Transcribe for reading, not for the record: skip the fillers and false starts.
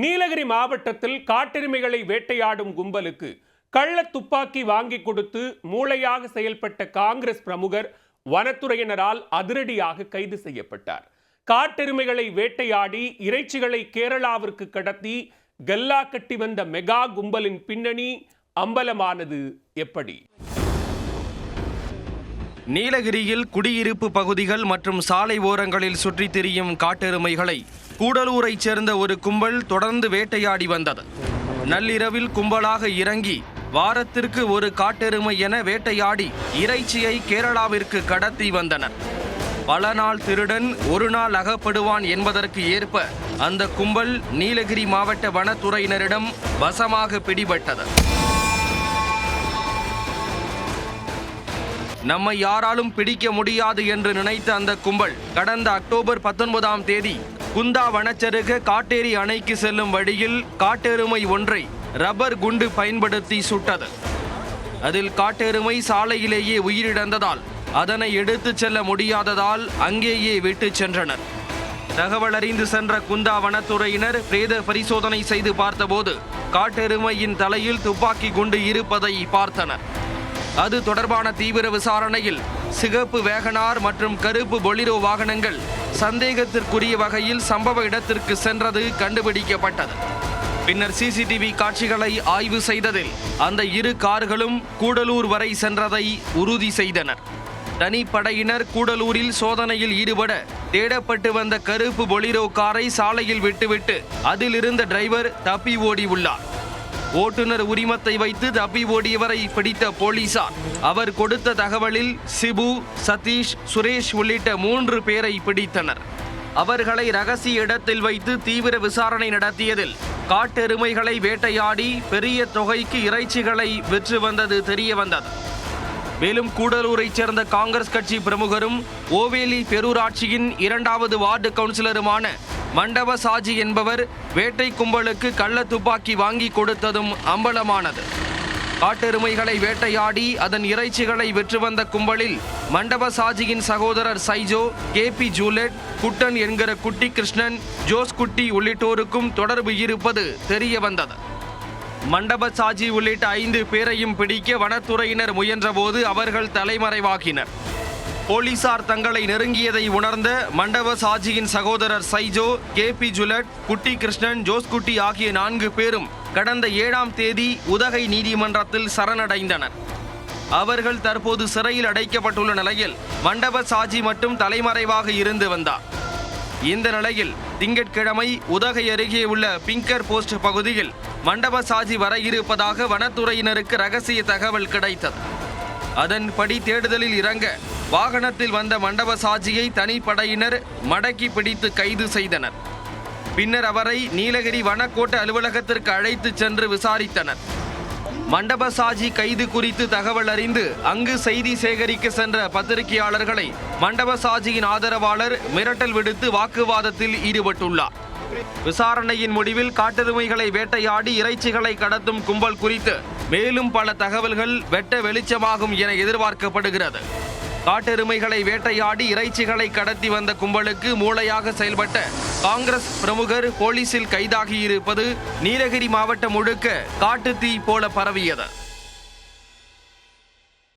நீலகிரி மாவட்டத்தில் காட்டெருமைகளை வேட்டையாடும் கும்பலுக்கு கள்ள துப்பாக்கி வாங்கி கொடுத்து மூளையாக செயல்பட்ட காங்கிரஸ் பிரமுகர் வனத்துறையினரால் அதிரடியாக கைது செய்யப்பட்டார். காட்டெருமைகளை வேட்டையாடி இறைச்சிகளை கேரளாவிற்கு கடத்தி கல்லா கட்டி வந்த மெகா கும்பலின் பின்னணி அம்பலமானது எப்படி? நீலகிரியில் குடியிருப்பு பகுதிகள் மற்றும் சாலை ஓரங்களில் சுற்றித் திரியும் காட்டெருமைகளை கூடலூரைச் சேர்ந்த ஒரு கும்பல் தொடர்ந்து வேட்டையாடி வந்தது. நள்ளிரவில் கும்பலாக இறங்கி வாரத்திற்கு ஒரு காட்டெருமை என வேட்டையாடி இறைச்சியை கேரளாவிற்கு கடத்தி வந்தனர். பல நாள் திருடன் ஒரு நாள் அகப்படுவான் என்பதற்கு ஏற்ப அந்த கும்பல் நீலகிரி மாவட்ட வனத்துறையினரிடம் வசமாக பிடிபட்டது. நம்மை யாராலும் பிடிக்க முடியாது என்று நினைத்த அந்த கும்பல் கடந்த அக்டோபர் 19ஆம் தேதி குந்தா வனச்சருக காட்டேரி அணைக்கு செல்லும் வழியில் காட்டெருமை ஒன்றை ரப்பர் குண்டு பயன்படுத்தி சுட்டது. அதில் காட்டெருமை சாலையிலேயே உயிரிழந்ததால் அதனை எடுத்துச் செல்ல முடியாததால் அங்கேயே விட்டு சென்றனர். தகவல் அறிந்து சென்ற குந்தா வனத்துறையினர் பிரேத பரிசோதனை செய்து பார்த்தபோது காட்டெருமையின் தலையில் துப்பாக்கி குண்டு இருப்பதை பார்த்தனர். அது தொடர்பான தீவிர விசாரணையில் சிகப்பு வேகனார் மற்றும் கருப்பு பொலிரோ வாகனங்கள் சந்தேகத்திற்குரிய வகையில் சம்பவ இடத்திற்கு சென்றது கண்டுபிடிக்கப்பட்டது. பின்னர் சிசிடிவி காட்சிகளை ஆய்வு செய்ததில் அந்த இரு கார்களும் கூடலூர் வரை சென்றதை உறுதி செய்தனர். தனிப்படையினர் கூடலூரில் சோதனையில் ஈடுபட தேடப்பட்டு வந்த கருப்பு பொலிரோ காரை சாலையில் விட்டுவிட்டு அதில் இருந்த டிரைவர் தப்பி ஓடி உள்ளார். ஓட்டுநர் உரிமத்தை வைத்து தப்பி ஓடியவரை பிடித்த போலீசார் அவர் கொடுத்த தகவலில் சிபு, சதீஷ், சுரேஷ் உள்ளிட்ட 3 பேரை பிடித்தனர். அவர்களை ரகசிய இடத்தில் வைத்து தீவிர விசாரணை நடத்தியதில் காட்டெருமைகளை வேட்டையாடி பெரிய தொகைக்கு இறைச்சிகளை விற்று வந்தது தெரிய வந்தது. மேலும் கூடலூரைச் சேர்ந்த காங்கிரஸ் கட்சி பிரமுகரும் ஓவேலி பேரூராட்சியின் 2வது வார்டு கவுன்சிலருமான மண்டப சாஜி என்பவர் வேட்டை கும்பலுக்கு கள்ள துப்பாக்கி வாங்கி கொடுத்ததும் அம்பலமானது. காட்டெருமைகளை வேட்டையாடி அதன் இறைச்சிகளை விற்று வந்த கும்பலில் மண்டப சாஜியின் சகோதரர் சைஜோ, கேபி ஜூலெட், குட்டன் என்கிற குட்டி கிருஷ்ணன், ஜோஸ் குட்டி உள்ளிட்டோருக்கும் தொடர்பு இருப்பது தெரிய வந்தது. மண்டப சாஜி உள்ளிட்ட 5 பேரையும் பிடிக்க வனத்துறையினர் முயன்றபோது அவர்கள் தலைமறைவாகினர். போலீசார் தங்களை நெருங்கியதை உணர்ந்த மண்டப சாஜியின் சகோதரர் சைஜோ, கேபி ஜுலட், குட்டி கிருஷ்ணன், ஜோஸ் குட்டி ஆகிய 4 பேரும் கடந்த 7ஆம் தேதி உதகை நீதிமன்றத்தில் சரணடைந்தனர். அவர்கள் தற்போது சிறையில் அடைக்கப்பட்டுள்ள நிலையில் மண்டப சாஜி மட்டும் தலைமறைவாக இருந்து வந்தார். இந்த நிலையில் திங்கட்கிழமை உதகை அருகே உள்ள பிங்கர் போஸ்ட் பகுதியில் மண்டப சாஜி வர இருப்பதாக வனத்துறையினருக்கு ரகசிய தகவல் கிடைத்தது. அதன்படி தேடுதலில் இறங்க வாகனத்தில் வந்த மண்டப சாஜியை தனிப்படையினர் மடக்கி பிடித்து கைது செய்தனர். பின்னர் அவரை நீலகிரி வனக்கோட்ட அலுவலகத்திற்கு அழைத்து சென்று விசாரித்தனர். மண்டப சாஜி கைது குறித்து தகவல் அறிந்து அங்கு செய்தி சேகரிக்க சென்ற பத்திரிகையாளர்களை மண்டப சாஜியின் ஆதரவாளர் மிரட்டல் விடுத்து வாக்குவாதத்தில் ஈடுபட்டுள்ளார். விசாரணையின் முடிவில் காட்டெருமைகளை வேட்டையாடி இறைச்சிகளை கடத்தும் கும்பல் குறித்து மேலும் பல தகவல்கள் வெட்ட வெளிச்சமாகும் என எதிர்பார்க்கப்படுகிறது. காட்டெருமைகளை வேட்டையாடி இறைச்சிகளை கடத்தி வந்த கும்பலுக்கு மூளையாக செயல்பட்ட காங்கிரஸ் பிரமுகர் போலீசில் கைதாகியிருப்பது நீலகிரி மாவட்டம் முழுக்க காட்டுத்தீ போல பரவியது.